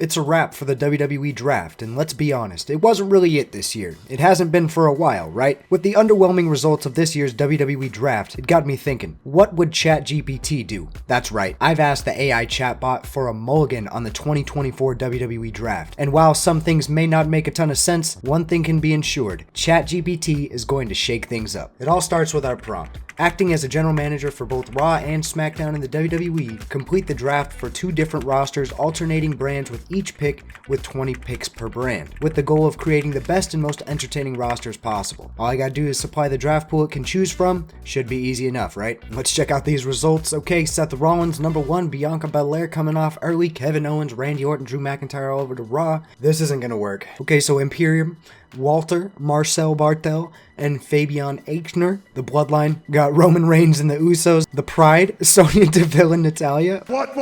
It's a wrap for the WWE Draft, and let's be honest, it wasn't really it this year. It hasn't been for a while, right? With the underwhelming results of this year's WWE Draft, it got me thinking, what would ChatGPT do? That's right, I've asked the AI chatbot for a mulligan on the 2024 WWE Draft, and while some things may not make a ton of sense, one thing can be ensured, ChatGPT is going to shake things up. It all starts with our prompt. Acting as a general manager for both Raw and SmackDown in the WWE, complete the draft for 2 different rosters, alternating brands with each pick with 20 picks per brand, with the goal of creating the best and most entertaining rosters possible. All I gotta do is supply the draft pool it can choose from. Should be easy enough, right? Let's check out these results. Okay, Seth Rollins, number 1, Bianca Belair coming off early, Kevin Owens, Randy Orton, Drew McIntyre all over to Raw. This isn't gonna work. Okay, so Imperium, Walter, Marcel Bartel, and Fabian Aichner. The Bloodline got Roman Reigns and the Usos. The Pride, Sonya Deville and Natalya. What?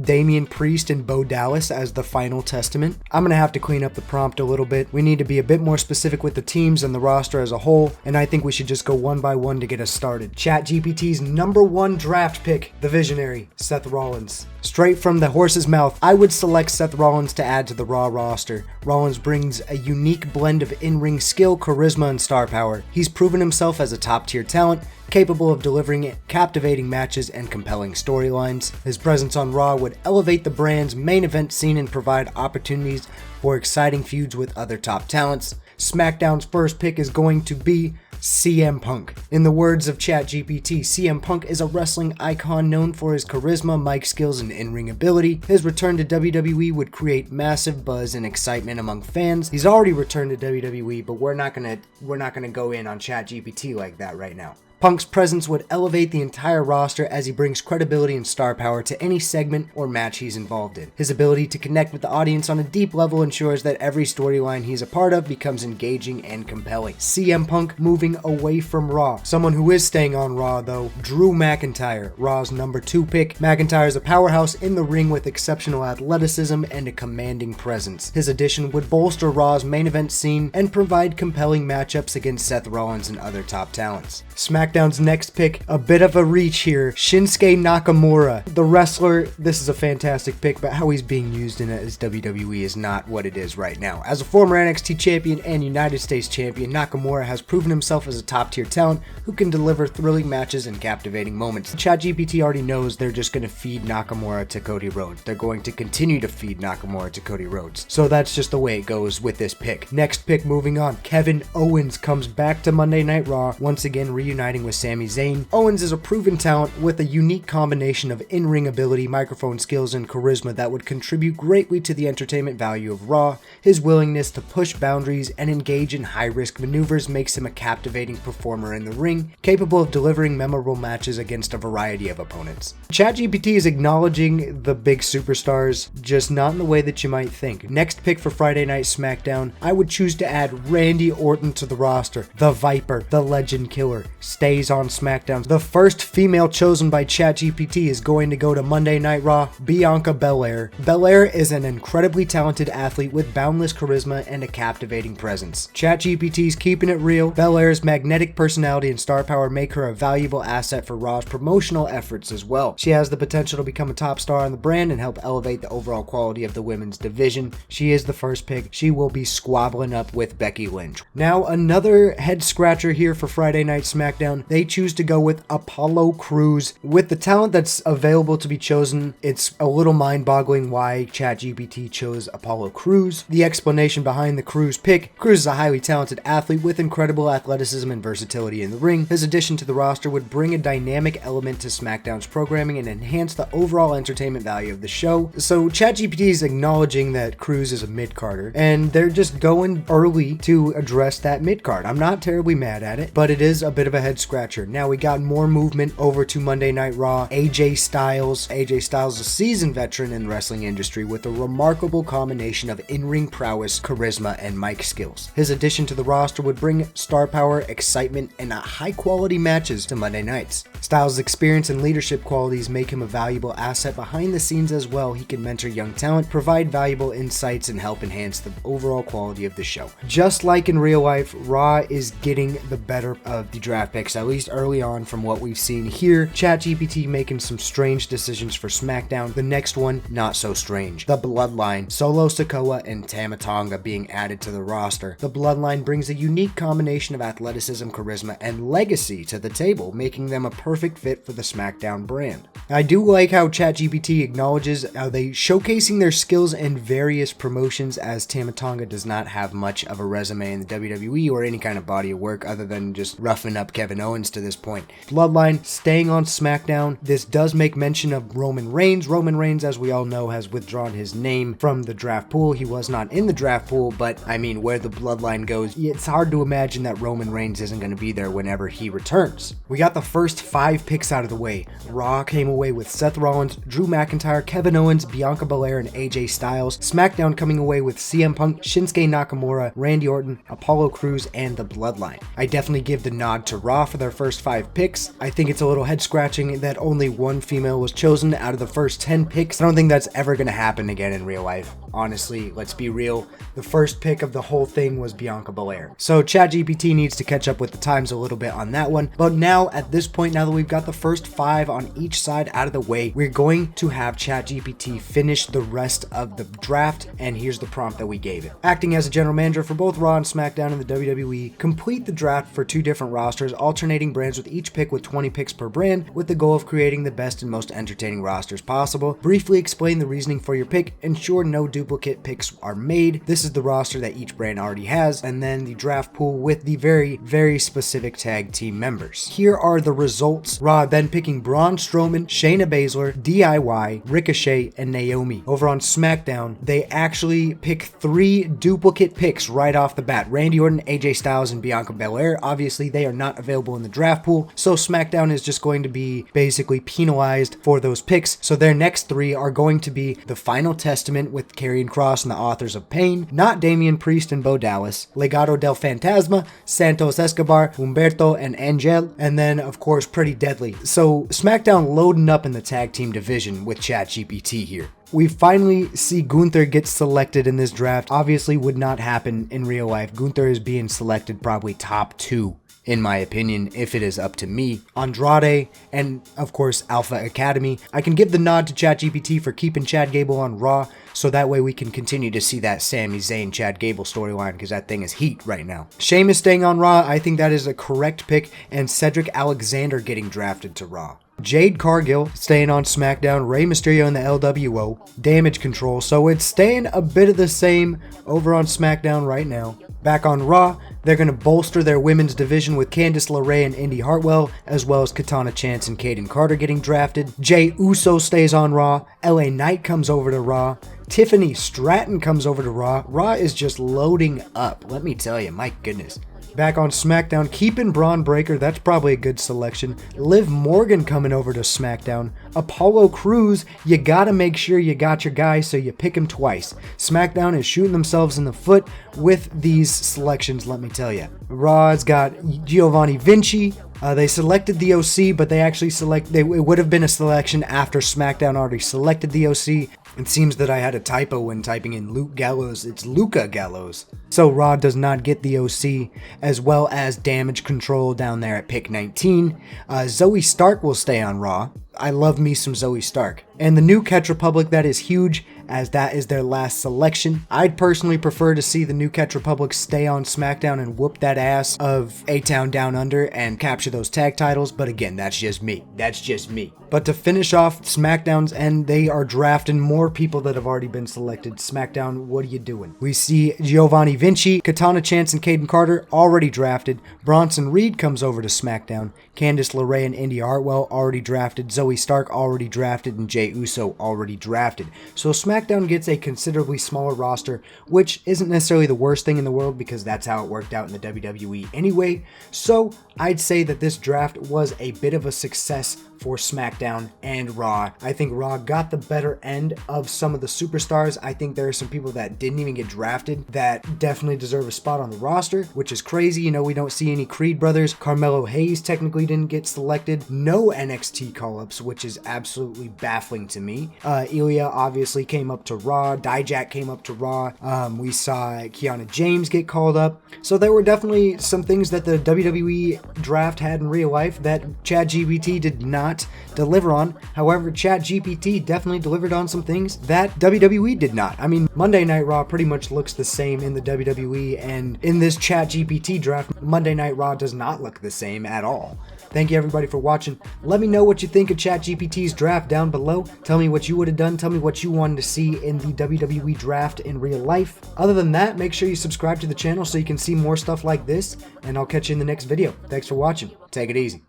Damian Priest and Bo Dallas as the Final Testament. I'm gonna have to clean up the prompt a little bit. We need to be a bit more specific with the teams and the roster as a whole, and I think we should just go one by one to get us started. ChatGPT's number 1 draft pick, the visionary, Seth Rollins. Straight from the horse's mouth, I would select Seth Rollins to add to the Raw roster. Rollins brings a unique blend of in-ring skill, charisma, and star power. He's proven himself as a top-tier talent, capable of delivering captivating matches and compelling storylines. His presence on Raw would elevate the brand's main event scene and provide opportunities for exciting feuds with other top talents. SmackDown's first pick is going to be CM Punk. In the words of ChatGPT, CM Punk is a wrestling icon known for his charisma, mic skills, and in-ring ability. His return to WWE would create massive buzz and excitement among fans. He's already returned to WWE, but we're not gonna go in on ChatGPT like that right now. Punk's presence would elevate the entire roster as he brings credibility and star power to any segment or match he's involved in. His ability to connect with the audience on a deep level ensures that every storyline he's a part of becomes engaging and compelling. CM Punk moving away from Raw. Someone who is staying on Raw though, Drew McIntyre, Raw's number 2 pick. McIntyre is a powerhouse in the ring with exceptional athleticism and a commanding presence. His addition would bolster Raw's main event scene and provide compelling matchups against Seth Rollins and other top talents. SmackDown's next pick, a bit of a reach here, Shinsuke Nakamura. The wrestler, this is a fantastic pick, but how he's being used in his WWE is not what it is right now. As a former NXT champion and United States champion, Nakamura has proven himself as a top-tier talent who can deliver thrilling matches and captivating moments. ChatGPT already knows they're just going to feed Nakamura to Cody Rhodes. They're going to continue to feed Nakamura to Cody Rhodes. So that's just the way it goes with this pick. Next pick, moving on, Kevin Owens comes back to Monday Night Raw, once again reuniting with Sami Zayn. Owens is a proven talent with a unique combination of in-ring ability, microphone skills, and charisma that would contribute greatly to the entertainment value of Raw. His willingness to push boundaries and engage in high-risk maneuvers makes him a captivating performer in the ring, capable of delivering memorable matches against a variety of opponents. ChatGPT is acknowledging the big superstars, just not in the way that you might think. Next pick for Friday Night SmackDown, I would choose to add Randy Orton to the roster. The Viper, the Legend Killer, stays on SmackDown. The first female chosen by ChatGPT is going to go to Monday Night Raw, Bianca Belair. Belair is an incredibly talented athlete with boundless charisma and a captivating presence. ChatGPT's keeping it real. Belair's magnetic personality and star power make her a valuable asset for Raw's promotional efforts as well. She has the potential to become a top star on the brand and help elevate the overall quality of the women's division. She is the first pick. She will be squabbling up with Becky Lynch. Now another head scratcher here for Friday Night SmackDown. They choose to go with Apollo Crews. With the talent that's available to be chosen, it's a little mind-boggling why ChatGPT chose Apollo Crews. The explanation behind the Crews pick: Crews is a highly talented athlete with incredible athleticism and versatility in the ring. His addition to the roster would bring a dynamic element to SmackDown's programming and enhance the overall entertainment value of the show. So ChatGPT is acknowledging that Crews is a mid-carder, and they're just going early to address that mid-card. I'm not terribly mad at it, but it is a bit of a head scratcher. Now we got more movement over to Monday Night Raw. AJ Styles. AJ Styles is a seasoned veteran in the wrestling industry with a remarkable combination of in-ring prowess, charisma, and mic skills. His addition to the roster would bring star power, excitement, and high-quality matches to Monday nights. Styles' experience and leadership qualities make him a valuable asset behind the scenes as well. He can mentor young talent, provide valuable insights, and help enhance the overall quality of the show. Just like in real life, Raw is getting the better of the draft picks at least early on from what we've seen here. ChatGPT making some strange decisions for SmackDown. The next one, not so strange. The Bloodline, Solo Sikoa and Tama Tonga being added to the roster. The Bloodline brings a unique combination of athleticism, charisma, and legacy to the table, making them a perfect fit for the SmackDown brand. I do like how ChatGPT acknowledges how they showcasing their skills in various promotions, as Tama Tonga does not have much of a resume in the WWE or any kind of body of work other than just roughing up Kevin Owens to this point. Bloodline staying on SmackDown. This does make mention of Roman Reigns. Roman Reigns, as we all know, has withdrawn his name from the draft pool. He was not in the draft pool, but I mean, where the Bloodline goes, it's hard to imagine that Roman Reigns isn't going to be there whenever he returns. We got the first 5 picks out of the way. Raw came away with Seth Rollins, Drew McIntyre, Kevin Owens, Bianca Belair, and AJ Styles. SmackDown coming away with CM Punk, Shinsuke Nakamura, Randy Orton, Apollo Crews, and the Bloodline. I definitely give the nod to Raw for their first 5 picks. I think it's a little head scratching that only one female was chosen out of the first 10 picks. I don't think that's ever going to happen again in real life. Honestly, let's be real. The first pick of the whole thing was Bianca Belair. So ChatGPT needs to catch up with the times a little bit on that one. But now, at this point, now that we've got the first 5 on each side out of the way, we're going to have ChatGPT finish the rest of the draft. And here's the prompt that we gave it. Acting as a general manager for both Raw and SmackDown in the WWE, complete the draft for 2 different rosters, alternating brands with each pick with 20 picks per brand, with the goal of creating the best and most entertaining rosters possible. Briefly explain the reasoning for your pick. Ensure no duplicate picks are made. This is the roster that each brand already has, and then the draft pool with the very specific tag team members. Here are the results. Raw then picking Braun Strowman, Shayna Baszler, DIY, Ricochet, and Naomi. Over on SmackDown, they actually pick 3 duplicate picks right off the bat. Randy Orton, AJ Styles, and Bianca Belair. Obviously, they are not available in the draft pool, so SmackDown is just going to be basically penalized for those picks. So their next 3 are going to be The Final Testament with Karrion Kross and the Authors of Pain, Not Damian Priest and Bo Dallas, Legado del Fantasma, Santos Escobar, Humberto, and Angel, and then, of course, Pretty Deadly. So SmackDown loading up in the tag team division with ChatGPT here. We finally see Gunther get selected in this draft. Obviously would not happen in real life. Gunther is being selected probably top 2. In my opinion, if it is up to me. Andrade, and of course Alpha Academy. I can give the nod to ChatGPT for keeping Chad Gable on Raw, so that way we can continue to see that Sami Zayn Chad Gable storyline, because that thing is heat right now. Sheamus staying on Raw, I think that is a correct pick, and Cedric Alexander getting drafted to Raw. Jade Cargill staying on SmackDown, Rey Mysterio in the LWO, Damage Control, so it's staying a bit of the same over on SmackDown right now. Back on Raw, they're going to bolster their women's division with Candice LeRae and Indy Hartwell, as well as Katana Chance and Kaden Carter getting drafted. Jey Uso stays on Raw, LA Knight comes over to Raw, Tiffany Stratton comes over to Raw. Raw is just loading up, let me tell you, my goodness. Back on SmackDown, keeping Braun Breaker, that's probably a good selection. Liv Morgan coming over to SmackDown. Apollo Crews, you gotta make sure you got your guy, so you pick him twice. SmackDown is shooting themselves in the foot with these selections, let me tell you. Raw's got Giovanni Vinci. They selected the OC, but they actually it would have been a selection after SmackDown already selected the OC. It seems that I had a typo when typing in Luke Gallows. It's Luca Gallows. So Raw does not get the OC, as well as Damage Control down there at pick 19. Zoe Stark will stay on Raw. I love me some Zoe Stark. And the New Catch Republic, that is huge, as that is their last selection. I'd personally prefer to see the New Catch Republic stay on SmackDown and whoop that ass of A-Town Down Under and capture those tag titles, but again, that's just me. That's just me. But to finish off SmackDown's end, they are drafting more people that have already been selected. SmackDown, what are you doing? We see Giovanni Vinci, Katana Chance, and Kaden Carter already drafted. Bronson Reed comes over to SmackDown. Candice LeRae and Indy Hartwell already drafted. Zoe Stark already drafted, and Jey Uso already drafted. So SmackDown gets a considerably smaller roster, which isn't necessarily the worst thing in the world because that's how it worked out in the WWE anyway. So I'd say that this draft was a bit of a success for SmackDown and Raw. I think Raw got the better end of some of the superstars. I think there are some people that didn't even get drafted that definitely deserve a spot on the roster, which is crazy. You know, we don't see any Creed brothers. Carmelo Hayes technically didn't get selected. No NXT call-ups. call-ups, which is absolutely baffling to me. Ilya obviously came up to Raw. Dijak came up to Raw. We saw Kiana James get called up. So there were definitely some things that the WWE draft had in real life that ChatGPT did not deliver on. However, ChatGPT definitely delivered on some things that WWE did not. I mean, Monday Night Raw pretty much looks the same in the WWE, and in this ChatGPT draft, Monday Night Raw does not look the same at all. Thank you everybody for watching. Let me know what you think of ChatGPT's draft down below. Tell me what you would have done. Tell me what you wanted to see in the WWE draft in real life. Other than that, make sure you subscribe to the channel so you can see more stuff like this, and I'll catch you in the next video. Thanks for watching. Take it easy.